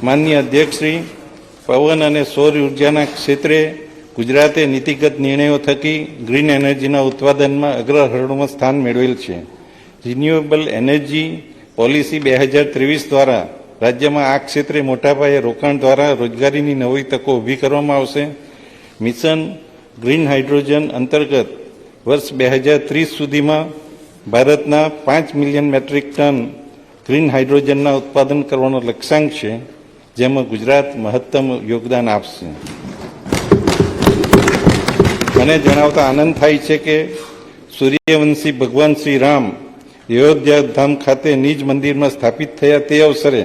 માનનીય અધ્યક્ષશ્રી, પવન અને સૌર ઉર્જાના ક્ષેત્રે ગુજરાતે નીતિગત નિર્ણયો થકી ગ્રીન એનર્જીના ઉત્પાદનમાં અગ્રહરોળમાં સ્થાન મેળવેલ છે. રિન્યુએબલ એનર્જી પોલિસી 2023 દ્વારા રાજ્યમાં આ ક્ષેત્રે મોટા પાયે રોકાણ દ્વારા રોજગારીની નવી તકો ઊભી કરવામાં આવશે. મિશન ગ્રીન હાઇડ્રોજન અંતર્ગત વર્ષ 2030 સુધીમાં ભારતના 5 મિલિયન મેટ્રિક ટન ગ્રીન હાઇડ્રોજનના ઉત્પાદન કરવાનો લક્ષ્યાંક છે, જેમાં ગુજરાત મહત્તમ યોગદાન આપશે. મને જણાવતા આનંદ થાય છે કે સૂર્યવંશી ભગવાન શ્રી રામ અયોધ્યા ધામ ખાતે નિજ મંદિરમાં સ્થાપિત થયા તે અવસરે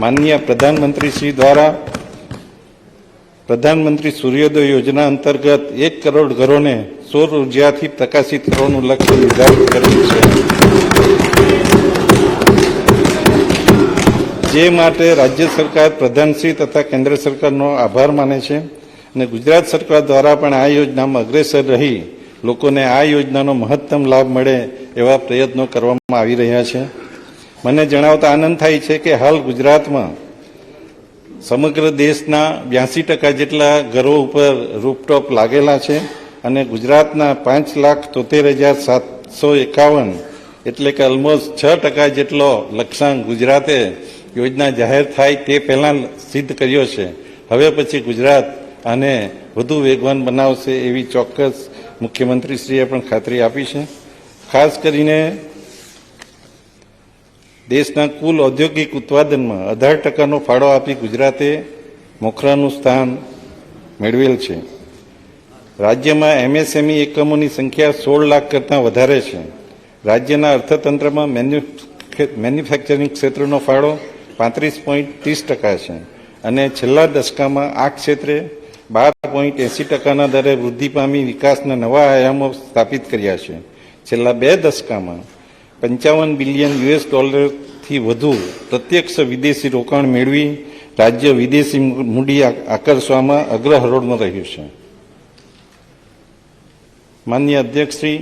માનનીય પ્રધાનમંત્રી શ્રી દ્વારા પ્રધાનમંત્રી સૂર્યોદય યોજના અંતર્ગત 1 કરોડ ઘરોને સૌર ઉર્જાથી પ્રકાશિત કરવાનું લક્ષ્ય નિર્ધારિત કરેલું છે, જે માટે રાજ્ય સરકાર પ્રધાનશ્રી તથા કેન્દ્ર સરકારનો આભાર માને છે અને ગુજરાત સરકાર દ્વારા પણ આ યોજનામાં અગ્રેસર રહી લોકોને આ યોજનાનો મહત્તમ લાભ મળે એવા પ્રયત્નો કરવામાં આવી રહ્યા છે. મને જણાવતા આનંદ થાય છે કે હાલ ગુજરાતમાં સમગ્ર દેશના 82% જેટલા ઘરો ઉપર રૂફટોપ લાગેલા છે અને ગુજરાતના 5,73,751 એટલે કે ઓલમોસ્ટ 6% જેટલો લક્ષ્યાંક ગુજરાતે યોજના જાહેર થાય તે પહેલાં સિદ્ધ કર્યો છે. હવે પછી ગુજરાત આને વધુ વેગવાન બનાવશે એવી ચોક્કસ મુખ્યમંત્રીશ્રીએ પણ ખાતરી આપી છે. ખાસ કરીને દેશના કુલ ઔદ્યોગિક ઉત્પાદનમાં 18%નો ફાળો આપી ગુજરાતે મોખરાનું સ્થાન મેળવેલ છે. રાજ્યમાં MSME એકમોની સંખ્યા 16 લાખ કરતાં વધારે છે. રાજ્યના અર્થતંત્રમાં મેન્યુફેક્ચરિંગ ક્ષેત્રનો ફાળો 35.30% છે અને છેલ્લા દશકામાં આ ક્ષેત્રે 12.80%ના દરે વૃદ્ધિ પામી વિકાસના નવા આયામો સ્થાપિત કર્યા છે. છેલ્લા 2 દશકામાં $55 બિલિયન થી વધુ પ્રત્યક્ષ વિદેશી રોકાણ મેળવી રાજ્ય વિદેશી મૂડી આકર્ષવામાં અગ્રહરોળમાં રહ્યું છે. માનનીય અધ્યક્ષશ્રી,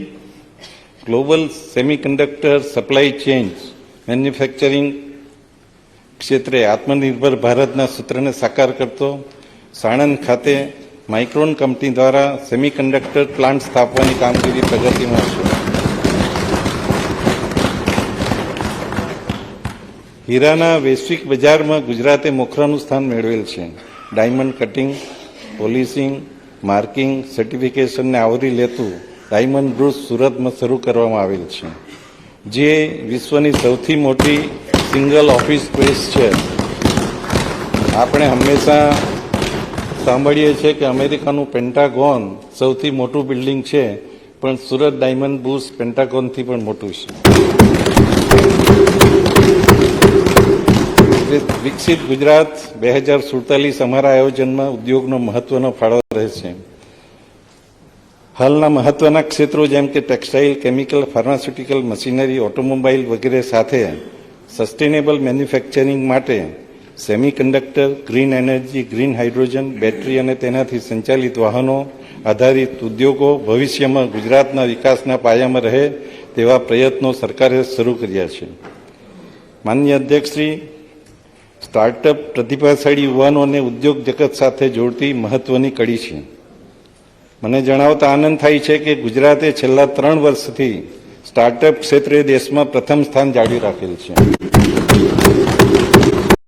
global semiconductor supply chain manufacturing ક્ષેત્રે આત્મનિર્ભર ભારતના સૂત્રને સાકાર કરતો સાણંદ ખાતે માઇક્રોન કંપની દ્વારા સેમિકન્ડક્ટર પ્લાન્ટ સ્થાપવાની કામગીરી પ્રગતિમાં છે. હીરાના વૈશ્વિક બજારમાં ગુજરાતે મોખરાનું સ્થાન મેળવેલ છે. ડાયમંડ કટિંગ, પોલિશિંગ, માર્કિંગ, સર્ટિફિકેશનને આવરી લેતું ડાયમંડ બ્રુસ સુરતમાં શરૂ કરવામાં આવેલ છે, જે વિશ્વની સૌથી મોટી સિંગલ ઓફિસ સ્પેસ છે. આપણે હંમેશા સાંભળીએ છીએ કે અમેરિકાનું પેન્ટાગોન સૌથી મોટું બિલ્ડિંગ છે, પણ સુરત ડાયમંડ બ્રુસ પેન્ટાગોનથી પણ મોટું છે. વિકસિત ગુજરાત 2047 અમારા આયોજનમાં ઉદ્યોગનો મહત્વનો ફાળો રહેશે. હાલના મહત્વના ક્ષેત્રો જેમ કે textile, chemical, pharmaceutical, machinery, automobile વગેરે સાથે સસ્ટેનેબલ મેન્યુફેક્ચરિંગ માટે semiconductor, green energy, green hydrogen, battery અને તેનાથી સંચાલિત વાહનો આધારિત ઉદ્યોગો ભવિષ્યમાં ગુજરાતના વિકાસના પાયામાં રહે તેવા પ્રયત્નો સરકારે શરૂ કર્યા છે. માનનીય અધ્યક્ષશ્રી, સ્ટાર્ટઅપ પ્રતિભાશાળી યુવાનોને ઉદ્યોગ જગત સાથે જોડતી મહત્વની કડી છે. મને જણાવતા આનંદ થાય છે કે ગુજરાતે છેલ્લા 3 વર્ષથી સ્ટાર્ટઅપ ક્ષેત્રે દેશમાં પ્રથમ સ્થાન જાળવી રાખેલ છે.